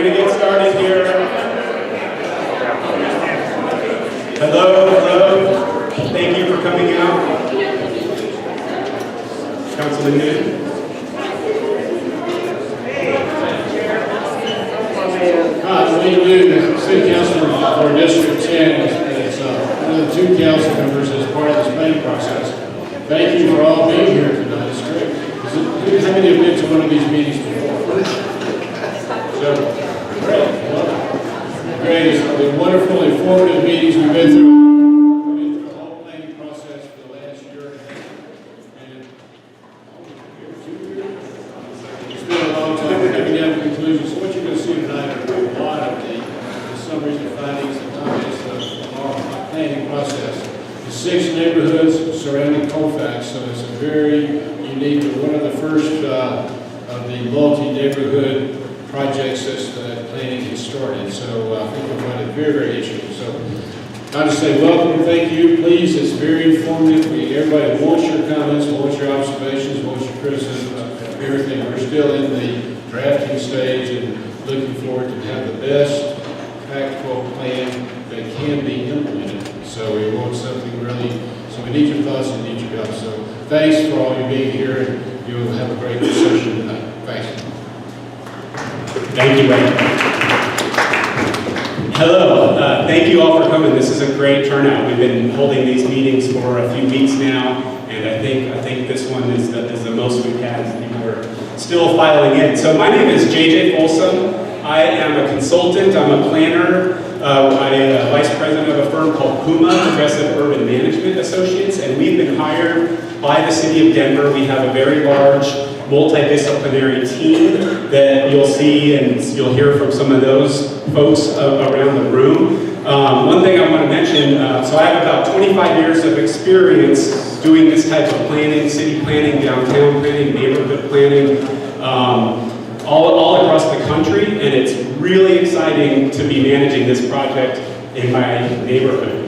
going to get started here. Hello. Thank you for coming out. Councilman Newton. Hi, Lee Newton, City Councilor for District 10. It's one of the two council members as part of this planning process. Thank you for all being here tonight. It's great. How many have been to one of these meetings before? So, great. It's been wonderful, informative meetings we've been through. We've been through the whole planning process for the last year and it's been a long time. We're coming down to conclusions. So what you're going to see tonight are a lot of the summaries and findings and comments of our planning process. The 6 neighborhoods surrounding Colfax, so it's a very unique, one of the first of the multi-neighborhood projects that planning has started. So I think we'll find it very, very interesting. So I just say welcome and thank you. Please, it's very informative. Everybody wants your comments, wants your observations, wants your criticism, everything. We're still in the drafting stage and looking forward to have the best practical plan that can be implemented. So we want something really, so we need your thoughts and need your help. So thanks for all you being here, and you'll have a great session tonight. Thanks. Thank you, Wayne. Hello. Thank you all for coming. This is a great turnout. We've been holding these meetings for a few weeks now, and I think this one is the most we've had. People are still filing in. So my name is JJ Folsom. I am a consultant. I'm a planner. I'm a vice president of a firm called Puma, Progressive Urban Management Associates, and we've been hired by the city of Denver. We have a very large multidisciplinary team that you'll see and you'll hear from some of those folks around the room. One thing I want to mention, so I have about 25 years of experience doing this type of planning, city planning, downtown planning, neighborhood planning, all across the country, and it's really exciting to be managing this project in my neighborhood.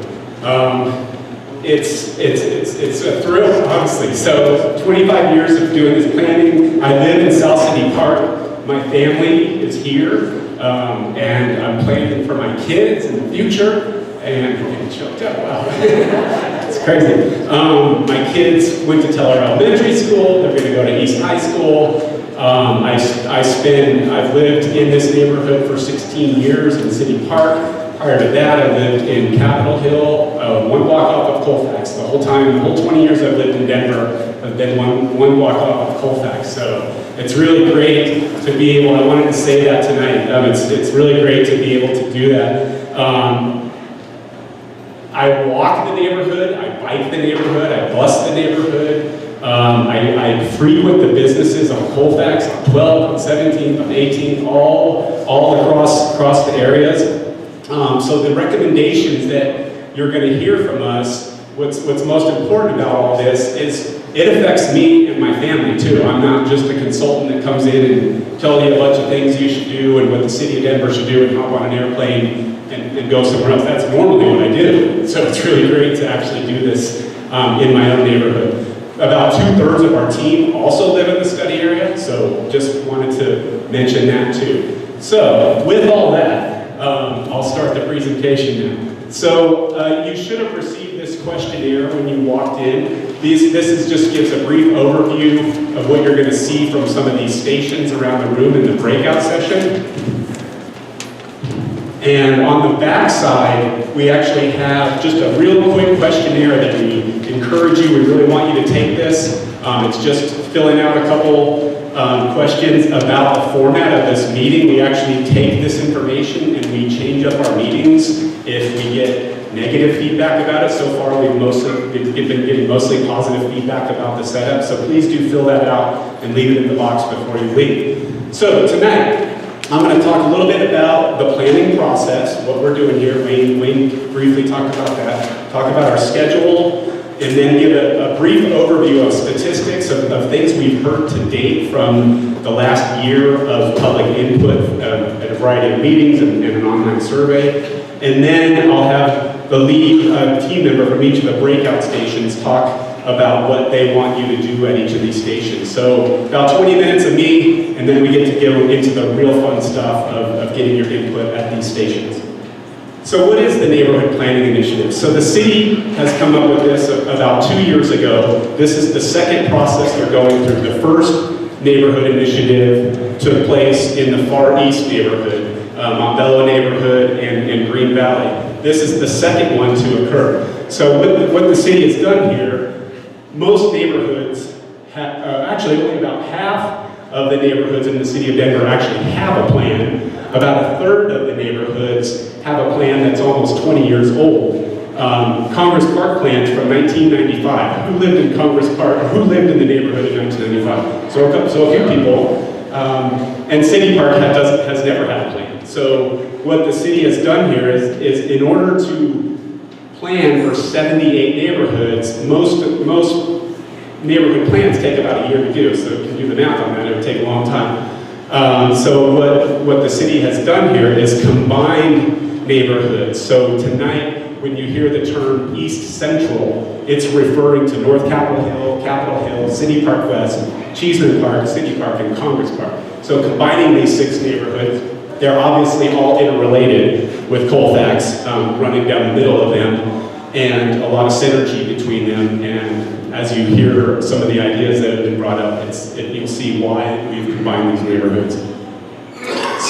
It's a thrill, honestly. So 25 years of doing this planning. I live in South City Park. My family is here, and I'm planning for my kids in the future. And I'm getting choked up. Wow, it's crazy. My kids went to Teller Elementary School. They're going to go to East High School. I've lived in this neighborhood for 16 years in City Park. Prior to that, I lived in Capitol Hill, one block off of Colfax. The whole 20 years I've lived in Denver, I've been one block off of Colfax. So it's really great to be able, I wanted to say that tonight, it's really great to be able to do that. I walk the neighborhood, I bike the neighborhood, I bus the neighborhood. I frequent the businesses on Colfax, on 12th, on 17th, on 18th, all across the areas. So the recommendations that you're going to hear from us, what's most important about all this is it affects me and my family too. I'm not just a consultant that comes in and tells you a bunch of things you should do and what the city of Denver should do and hop on an airplane and go somewhere else. That's normally what I do. So it's really great to actually do this in my own neighborhood. About 2/3 of our team also live in the study area, so just wanted to mention that too. So with all that, I'll start the presentation now. So you should have received this questionnaire when you walked in. This just gives a brief overview of what you're going to see from some of these stations around the room in the breakout session. And on the back side, we actually have just a real quick questionnaire that we encourage you. We really want you to take this. It's just filling out a couple questions about the format of this meeting. We actually take this information and we change up our meetings if we get negative feedback about it. So far, we've been getting mostly positive feedback about the setup. So please do fill that out and leave it in the box before you leave. So tonight, I'm going to talk a little bit about the planning process, what we're doing here. Wayne briefly talked about that. Talk about our schedule, and then give a brief overview of statistics of things we've heard to date from the last year of public input at a variety of meetings and an online survey. And then I'll have the lead team member from each of the breakout stations talk about what they want you to do at each of these stations. So about 20 minutes of me, and then we get to go into the real fun stuff of getting your input at these stations. So what is the Neighborhood Planning Initiative? So the city has come up with this about 2 years ago. This is the second process they're going through. The first neighborhood initiative took place in the Far East neighborhood, Montbello neighborhood and Green Valley. This is the second one to occur. So what the city has done here, most neighborhoods, actually only about half of the neighborhoods in the city of Denver actually have a plan. About a third of the neighborhoods have a plan that's almost 20 years old. Congress Park plans from 1995. Who lived in Congress Park, or who lived in the neighborhood in 1995? So a few people. And City Park has never had a plan. So what the city has done here is in order to plan for 78 neighborhoods, most neighborhood plans take about a year to do. So if you can do the math on that, it would take a long time. So what the city has done here is combined neighborhoods. So tonight, when you hear the term East Central, it's referring to North Capitol Hill, City Park West, Cheeseman Park, City Park, and Congress Park. So combining these 6 neighborhoods, they're obviously all interrelated with Colfax running down the middle of them, and a lot of synergy between them. And as you hear some of the ideas that have been brought up, you'll see why we've combined these neighborhoods.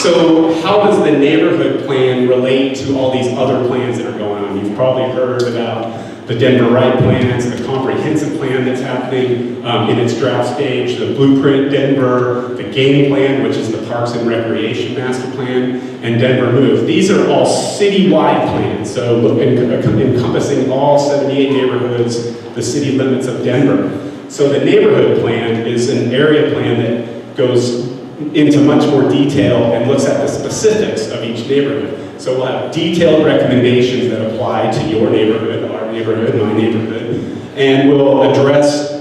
So how does the neighborhood plan relate to all these other plans that are going on? You've probably heard about the Denver Right plans, the comprehensive plan that's happening in its draft stage, the Blueprint Denver, the game plan, which is the Parks and Recreation Master Plan, and Denver Move. These are all citywide plans, so encompassing all 78 neighborhoods, the city limits of Denver. So the neighborhood plan is an area plan that goes into much more detail and looks at the specifics of each neighborhood. So we'll have detailed recommendations that apply to your neighborhood, our neighborhood, my neighborhood, and we'll address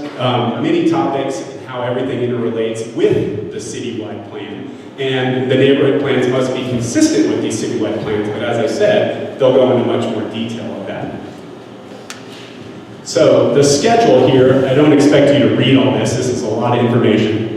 many topics and how everything interrelates with the citywide plan. And the neighborhood plans must be consistent with these citywide plans, but as I said, they'll go into much more detail of that. So the schedule here, I don't expect you to read all this. This is a lot of information.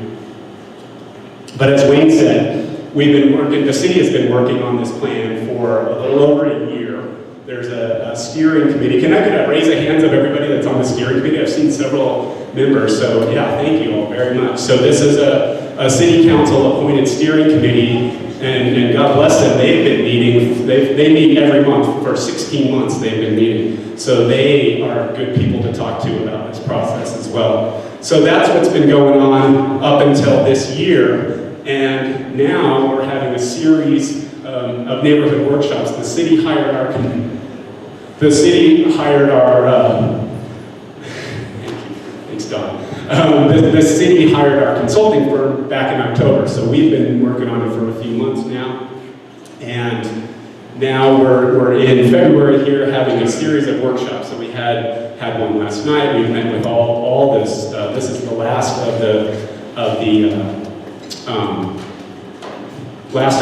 But as Wayne said, the city has been working on this plan for a little over a year. There's a steering committee. Can I get a raise of hands of everybody that's on the steering committee? I've seen several members, so yeah, thank you all very much. So this is a city council appointed steering committee, and God bless them, they've been meeting, they meet every month for 16 months they've been meeting. So they are good people to talk to about this process as well. So that's what's been going on up until this year. And now we're having a series of neighborhood workshops. The city hired our thanks Don. The city hired our consulting firm back in October. So we've been working on it for a few months now. And now we're in February here having a series of workshops. So we had one last night. We've met with all this. This is the last of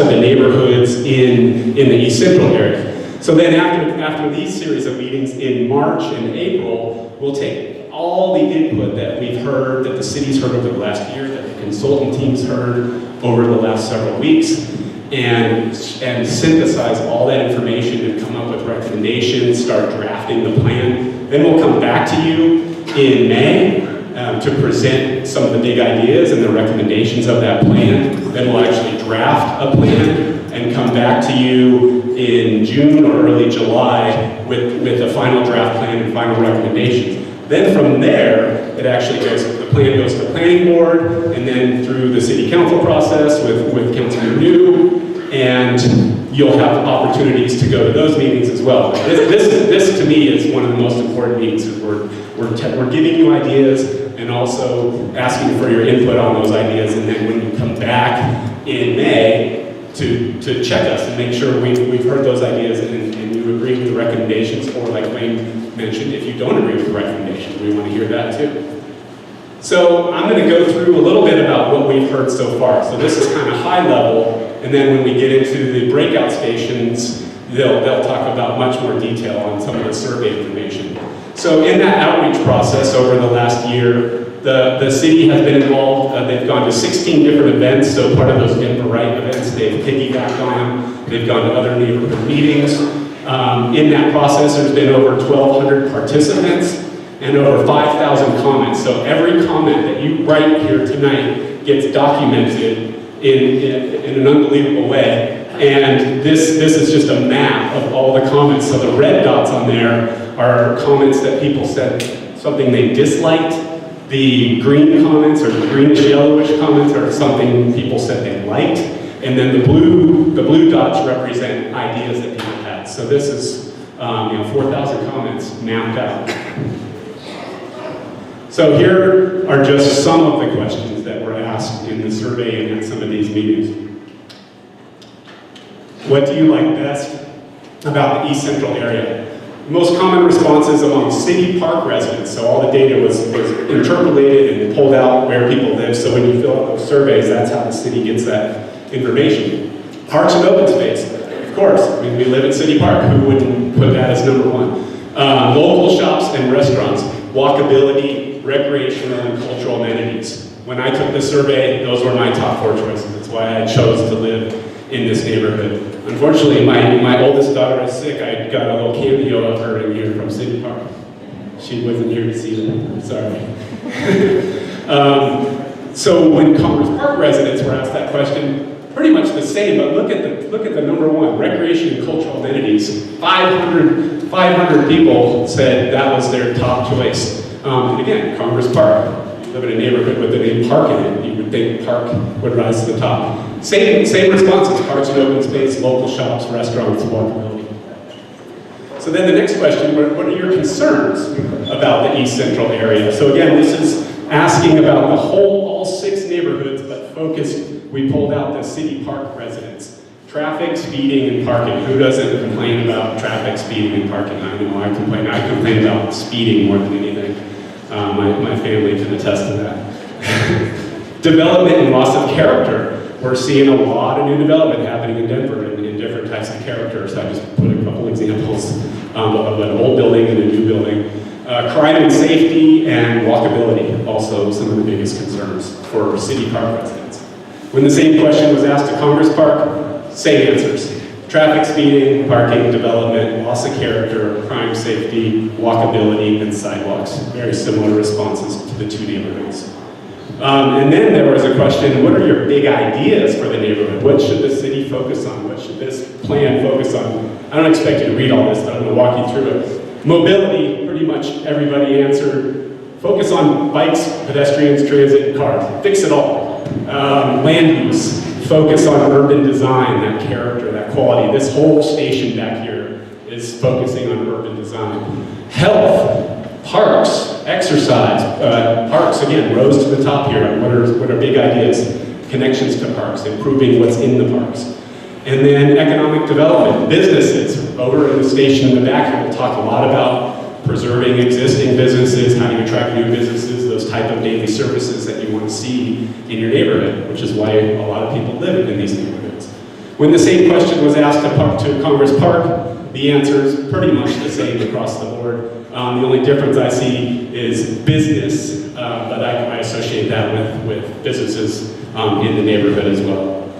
the neighborhoods in the East Central area. So then after these series of meetings in March and April, we'll take all the input that we've heard, that the city's heard over the last year, that the consultant team's heard over the last several weeks, and synthesize all that information and come up with recommendations, start drafting the plan. Then we'll come back to you in May to present some of the big ideas and the recommendations of that plan. Then we'll actually draft a plan and come back to you in June or early July with a final draft plan and final recommendations. Then from there, the plan goes to the planning board and then through the city council process with Councilman New, and you'll have opportunities to go to those meetings as well. This to me is one of the most important meetings. We're giving you ideas and also asking for your input on those ideas, and then when you come back in May to check us and make sure we've heard those ideas and you agree with the recommendations, or like Wayne mentioned, if you don't agree with the recommendations, we want to hear that too. So I'm going to go through a little bit about what we've heard so far. So this is kind of high level, and then when we get into the breakout stations, they'll talk about much more detail on some of the survey information. So in that outreach process over the last year, the city has been involved. They've gone to 16 different events, so part of those Denver Right events, they've piggybacked on them. They've gone to other neighborhood meetings. In that process, there's been over 1,200 participants and over 5,000 comments. So every comment that you write here tonight gets documented in an unbelievable way. And this is just a map of all the comments. So the red dots on there are comments that people said something they disliked. The green comments or the greenish yellowish comments are something people said they liked. And then the blue dots represent ideas that people had. So this is 4,000 comments mapped out. So here are just some of the questions that were asked in the survey and at some of these meetings. What do you like best about the East Central area? Most common responses among city park residents, so all the data was interpolated and pulled out where people live, so when you fill out those surveys, that's how the city gets that information. Parks and open space, of course, we live in City Park, who wouldn't put that as number one? Local shops and restaurants, walkability, recreational and cultural amenities. When I took the survey, those were my top 4 choices. That's why I chose to live in this neighborhood. Unfortunately, my oldest daughter is sick. I got a little cameo of her in here from City Park. She wasn't here to see that, I'm sorry. So when Commerce Park residents were asked that question, pretty much the same, but look at the number one, recreation and cultural amenities. 500 people said that was their top choice. And again, Commerce Park. You live in a neighborhood with the name Park in it, you would think Park would rise to the top. Same responses, parks and open space, local shops, restaurants, walkability. So then the next question, what are your concerns about the East Central area? So again, this is asking about all 6 neighborhoods, but focused, we pulled out the City Park residents. Traffic, speeding, and parking. Who doesn't complain about traffic, speeding, and parking? I know I complain about speeding more than anything. My family can attest to that. Development and loss of character. We're seeing a lot of new development happening in Denver in different types of characters. I just put a couple examples of an old building and a new building. Crime and safety and walkability, also some of the biggest concerns for City Park residents. When the same question was asked to Congress Park, same answers. Traffic, speeding, parking, development, loss of character, crime, safety, walkability, and sidewalks. Very similar responses to the 2 neighborhoods. And then there was a question, what are your big ideas for the neighborhood? What should the city focus on? What should this plan focus on? I don't expect you to read all this, but I'm going to walk you through it. Mobility, pretty much everybody answered. Focus on bikes, pedestrians, transit, and cars. Fix it all. Land use. Focus on urban design, that character, that quality. This whole station back here is focusing on urban design. Health. Parks, exercise, parks again, rose to the top here. What are big ideas? Connections to parks, improving what's in the parks. And then economic development, businesses. Over in the station in the back here, we'll talk a lot about preserving existing businesses, how do you attract new businesses, those type of daily services that you want to see in your neighborhood, which is why a lot of people live in these neighborhoods. When the same question was asked to Congress Park, the answer is pretty much the same across the board. The only difference I see is business, but I associate that with businesses in the neighborhood as well.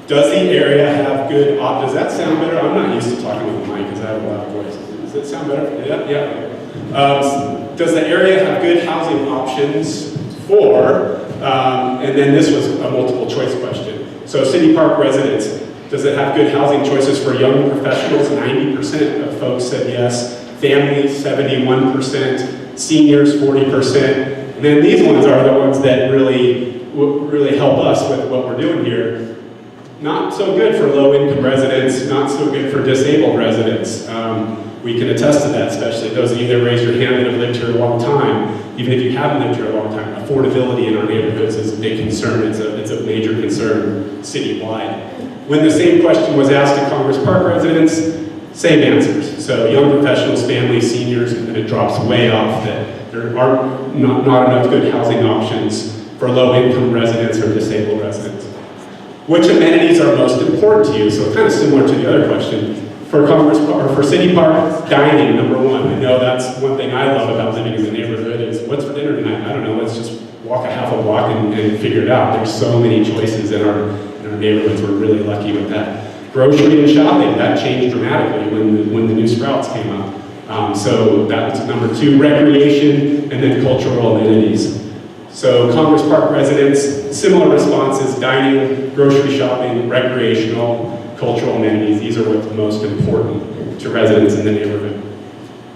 Does the area have good, does that sound better? I'm not used to talking with the mic because I have a loud voice. Does it sound better? Yeah. Does the area have good housing options for, and then this was a multiple choice question. So City Park residents, does it have good housing choices for young professionals? 90% of folks said yes. Families, 71%. Seniors, 40%. And then these ones are the ones that really help us with what we're doing here. Not so good for low-income residents, not so good for disabled residents. We can attest to that, especially those of you that raised your hand that have lived here a long time. Even if you haven't lived here a long time, affordability in our neighborhoods is a big concern. It's a major concern citywide. When the same question was asked to Congress Park residents, same answers. So young professionals, families, seniors, and it drops way off that there are not enough good housing options for low-income residents or disabled residents. Which amenities are most important to you? So kind of similar to the other question. For Congress or for City Park, dining, number one. I know that's one thing I love about living in the neighborhood is what's for dinner tonight? I don't know, let's just walk a half a block and figure it out. There's so many choices in our neighborhoods. We're really lucky with that. Grocery and shopping, that changed dramatically when the new Sprouts came up. So that's number two. Recreation and then cultural amenities. So Congress Park residents, similar responses: dining, grocery shopping, recreational, cultural amenities. These are what's most important to residents in the neighborhood.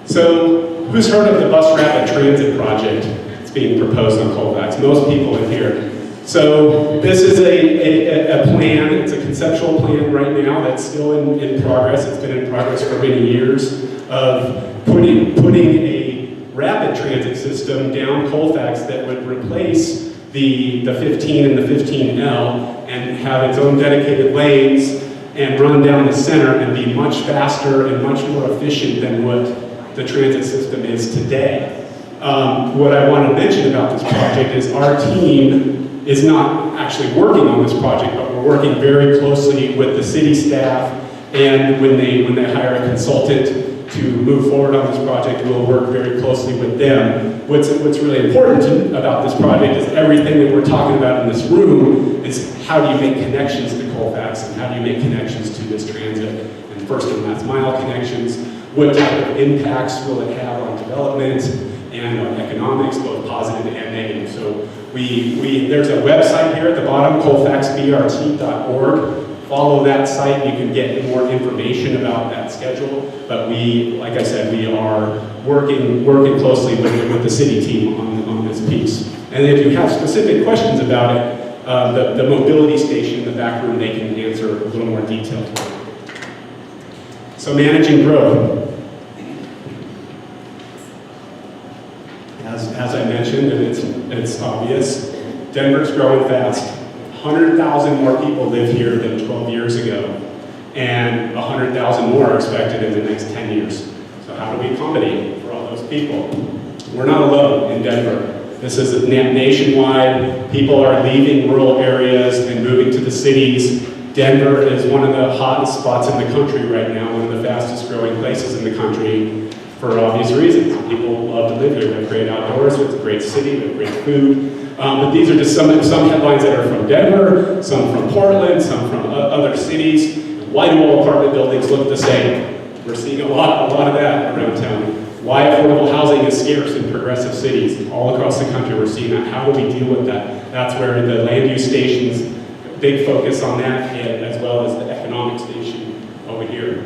So who's heard of the bus rapid transit project that's being proposed on Colfax? Most people in here. So this is a plan, it's a conceptual plan right now that's still in progress. It's been in progress for many years of putting a rapid transit system down Colfax that would replace the 15 and the 15L and have its own dedicated lanes and run down the center and be much faster and much more efficient than what the transit system is today. What I want to mention about this project is our team is not actually working on this project, but we're working very closely with the city staff, and when they hire a consultant to move forward on this project, we'll work very closely with them. What's really important about this project is everything that we're talking about in this room is how do you make connections to Colfax and how do you make connections to this transit and first and last mile connections. What type of impacts will it have on development and on economics, both positive and negative. So there's a website here at the bottom, colfaxbrt.org. Follow that site, you can get more information about that schedule. But like I said, we are working closely with the city team on this piece. And if you have specific questions about it, the mobility station in the back room, they can answer a little more detailed. So managing growth. As I mentioned, and it's obvious, Denver's growing fast. 100,000 more people live here than 12 years ago, and 100,000 more are expected in the next 10 years. So how do we accommodate for all those people? We're not alone in Denver. This is nationwide. People are leaving rural areas and moving to the cities. Denver is one of the hottest spots in the country right now, one of the fastest growing places in the country for obvious reasons. People love to live here. We have great outdoors, it's a great city, we have great food. But these are just some headlines that are from Denver, some from Portland, some from other cities. Why do all apartment buildings look the same? We're seeing a lot of that around town. Why affordable housing is scarce in progressive cities. All across the country we're seeing that. How do we deal with that? That's where the land use stations, big focus on that, and as well as the economic station over here.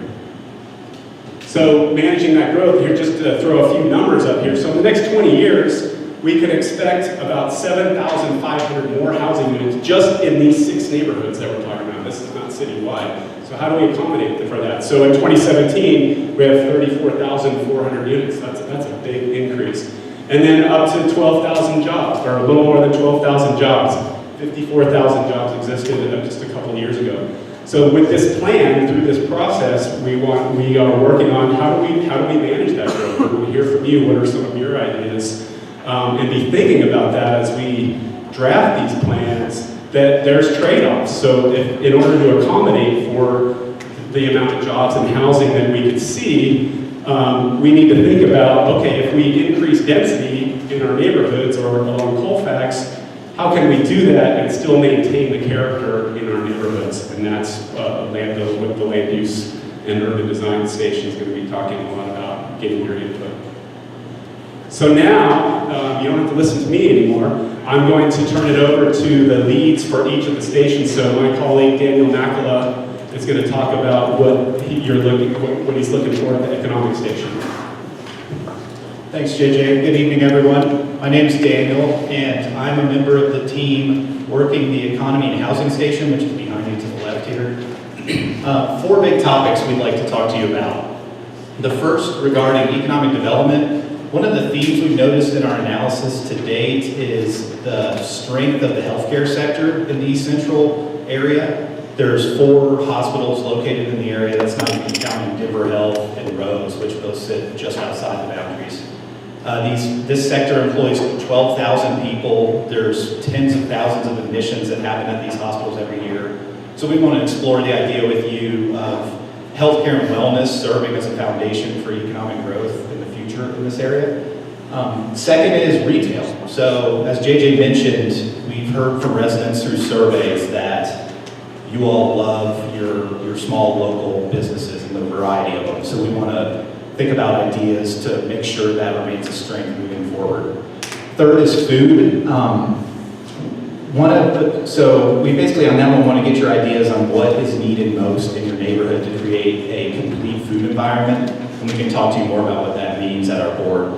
So managing that growth here, just to throw a few numbers up here. So in the next 20 years, we could expect about 7,500 more housing units just in these 6 neighborhoods that we're talking about. This is not citywide. So how do we accommodate for that? So in 2017, we have 34,400 units. That's a big increase. And then up to 12,000 jobs, or a little more than 12,000 jobs. 54,000 jobs existed just a couple years ago. So with this plan, through this process, we are working on how do we manage that growth? We want to hear from you. What are some of your ideas? And be thinking about that as we draft these plans, that there's trade-offs. So in order to accommodate for the amount of jobs and housing that we could see, we need to think about, okay, if we increase density in our neighborhoods or along Colfax, how can we do that and still maintain the character in our neighborhoods? And that's what the land use and urban design station is going to be talking a lot about, getting your input. So now, you don't have to listen to me anymore. I'm going to turn it over to the leads for each of the stations. So my colleague, Daniel Makala, is going to talk about what he's looking for at the economic station. Thanks, JJ. Good evening, everyone. My name is Daniel, and I'm a member of the team working the economy and housing station, which is behind you to the left here. 4 big topics we'd like to talk to you about. The first, regarding economic development. One of the themes we've noticed in our analysis to date is the strength of the healthcare sector in the East Central area. There's 4 hospitals located in the area. That's not even counting Denver Health and Rose, which both sit just outside the boundaries. This sector employs 12,000 people. There's tens of thousands of admissions that happen at these hospitals every year. So we want to explore the idea with you of healthcare and wellness serving as a foundation for economic growth in the future in this area. Second is retail. So as JJ mentioned, we've heard from residents through surveys that you all love your small local businesses and the variety of them. So we want to think about ideas to make sure that remains a strength moving forward. Third is food. So we basically on that one want to get your ideas on what is needed most in your neighborhood to create a complete food environment, and we can talk to you more about what that means at our board.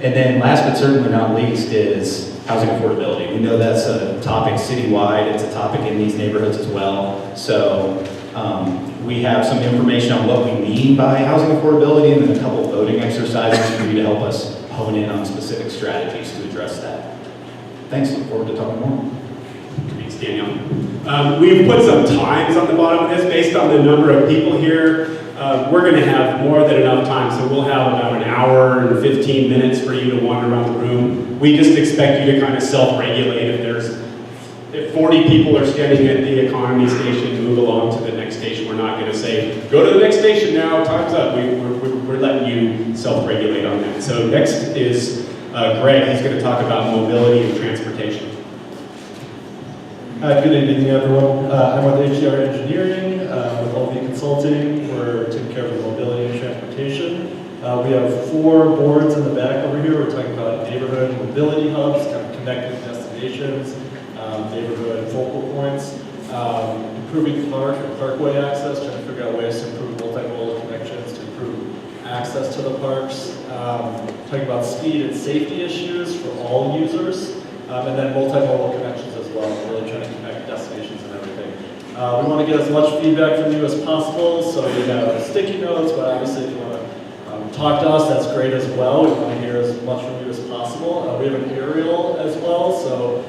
And then last but certainly not least is housing affordability. We know that's a topic citywide, it's a topic in these neighborhoods as well. So we have some information on what we mean by housing affordability and then a couple of voting exercises for you to help us hone in on specific strategies to address that. Thanks, look forward to talking more. Thanks, Daniel. We've put some times on the bottom of this based on the number of people here. We're going to have more than enough time, so we'll have about an hour and 15 minutes for you to wander around the room. We just expect you to kind of self-regulate. If 40 people are standing at the economy station, move along to the next station. We're not going to say, go to the next station now, time's up. We're letting you self-regulate on that. So next is Greg. He's going to talk about mobility and transportation. Good evening, everyone. I'm with HDR Engineering, with LV Consulting. We're taking care of the mobility and transportation. We have 4 boards in the back over here. We're talking about neighborhood mobility hubs, kind of connected destinations, neighborhood focal points, improving park or parkway access, trying to figure out ways to improve multimodal connections, to improve access to the parks, talking about speed and safety issues for all users, and then multimodal connections as well, really trying to connect destinations and everything. We want to get as much feedback from you as possible, so we have sticky notes, but obviously if you want to talk to us, that's great as well. We want to hear as much from you as possible. We have an aerial as well, so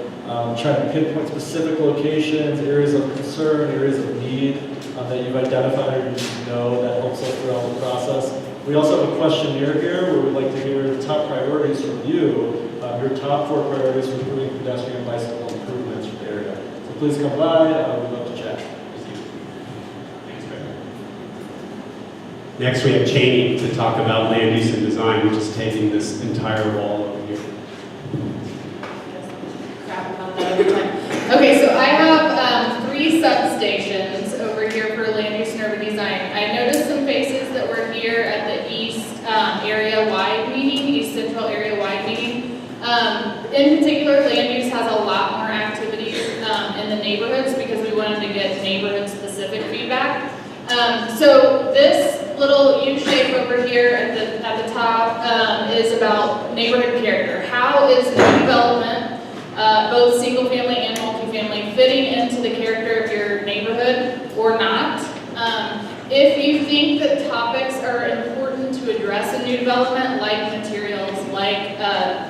trying to pinpoint specific locations, areas of concern, areas of need that you've identified or you know that helps us throughout the process. We also have a questionnaire here where we'd like to hear the top priorities from you, your top 4 priorities for improving pedestrian and bicycle improvements for the area. So please come by, we'd love to chat with you. Thanks, Greg. Next, we have Cheney to talk about land use and design, which is taking this entire wall over here. Crap about that every time. Okay, so I have 3 substations over here for land use and urban design. I noticed some faces that were here at the East area-wide meeting, East Central area-wide meeting. In particular, land use has a lot more activities in the neighborhoods because we wanted to get neighborhood-specific feedback. So this little U shape over here at the top is about neighborhood character. How is new development, both single-family and multifamily, fitting into the character of your neighborhood or not? If you think that topics are important to address in new development, like materials, like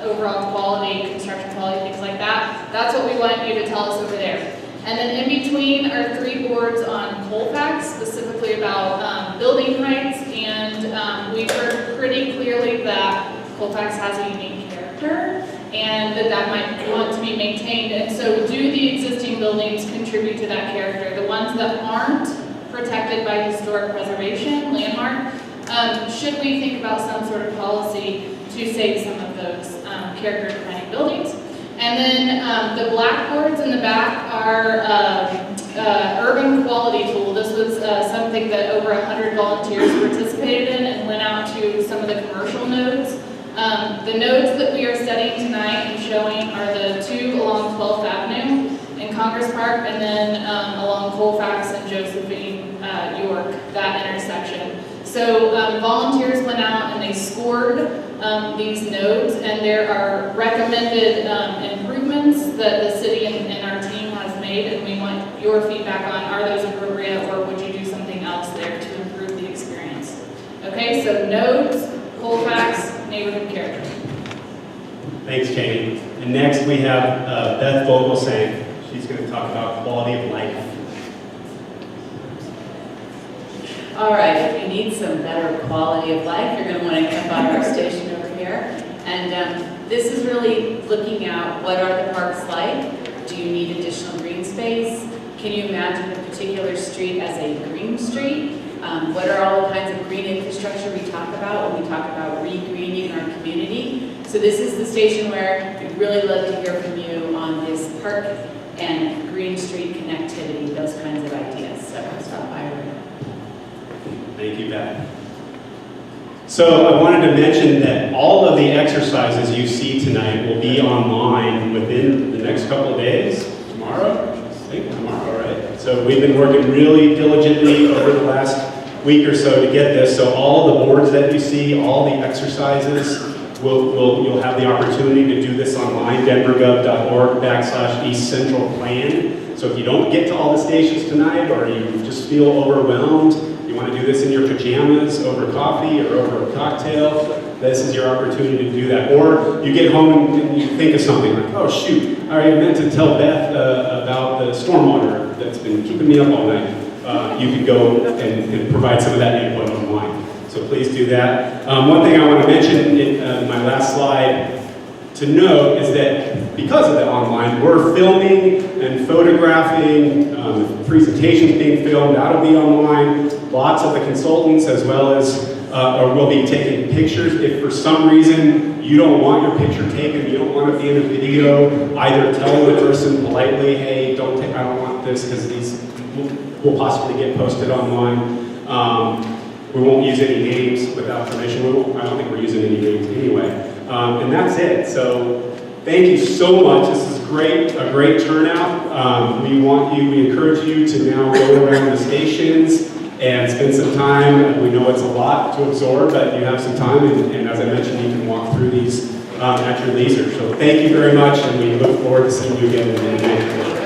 overall quality, construction quality, things like that, that's what we want you to tell us over there. And then in between are 3 boards on Colfax, specifically about building heights, and we've heard pretty clearly that Colfax has a unique character, and that might want to be maintained. And so do the existing buildings contribute to that character? The ones that aren't protected by historic preservation, landmark, should we think about some sort of policy to save some of those character-defining buildings? And then the blackboards in the back are urban quality tool. This was something that over 100 volunteers participated in and went out to some of the commercial nodes. The nodes that we are studying tonight and showing are the 2 along 12th Avenue in Congress Park, and then along Colfax and Josephine York, that intersection. So volunteers went out and they scored these nodes, and there are recommended improvements that the city and our team has made, and we want your feedback on, are those appropriate, or would you do something else there to improve the experience? Okay, so nodes, Colfax, neighborhood character. Thanks, Cheney. And next we have Beth Vogelsang. She's going to talk about quality of life. All right, if you need some better quality of life, you're going to want to come by our station over here. And this is really looking at what are the parks like? Do you need additional green space? Can you imagine a particular street as a green street? What are all the kinds of green infrastructure we talk about when we talk about re-greening our community? So this is the station where we'd really love to hear from you on this park and green street connectivity, those kinds of ideas. So stop by. Thank you, Beth. So I wanted to mention that all of the exercises you see tonight will be online within the next couple of days. Tomorrow? I think tomorrow, right? So we've been working really diligently over the last week or so to get this. So all the boards that you see, all the exercises, you'll have the opportunity to do this online, denvergov.org/East Central Plan. So if you don't get to all the stations tonight, or you just feel overwhelmed, you want to do this in your pajamas over coffee or over a cocktail, this is your opportunity to do that. Or you get home and you think of something like, oh shoot, I meant to tell Beth about the stormwater that's been keeping me up all night. You could go and provide some of that input online. So please do that. One thing I want to mention in my last slide to note is that because of the online, we're filming and photographing, the presentations being filmed, that'll be online. Lots of the consultants as well as will be taking pictures. If for some reason you don't want your picture taken, you don't want to be in a video, either tell the person politely, hey, I don't want this because these will possibly get posted online. We won't use any names without permission. I don't think we're using any names anyway. And that's it. So thank you so much. This is great, a great turnout. We encourage you to now go around the stations and spend some time. We know it's a lot to absorb, but you have some time, and as I mentioned, you can walk through these at your leisure. So thank you very much, and we look forward to seeing you again in the next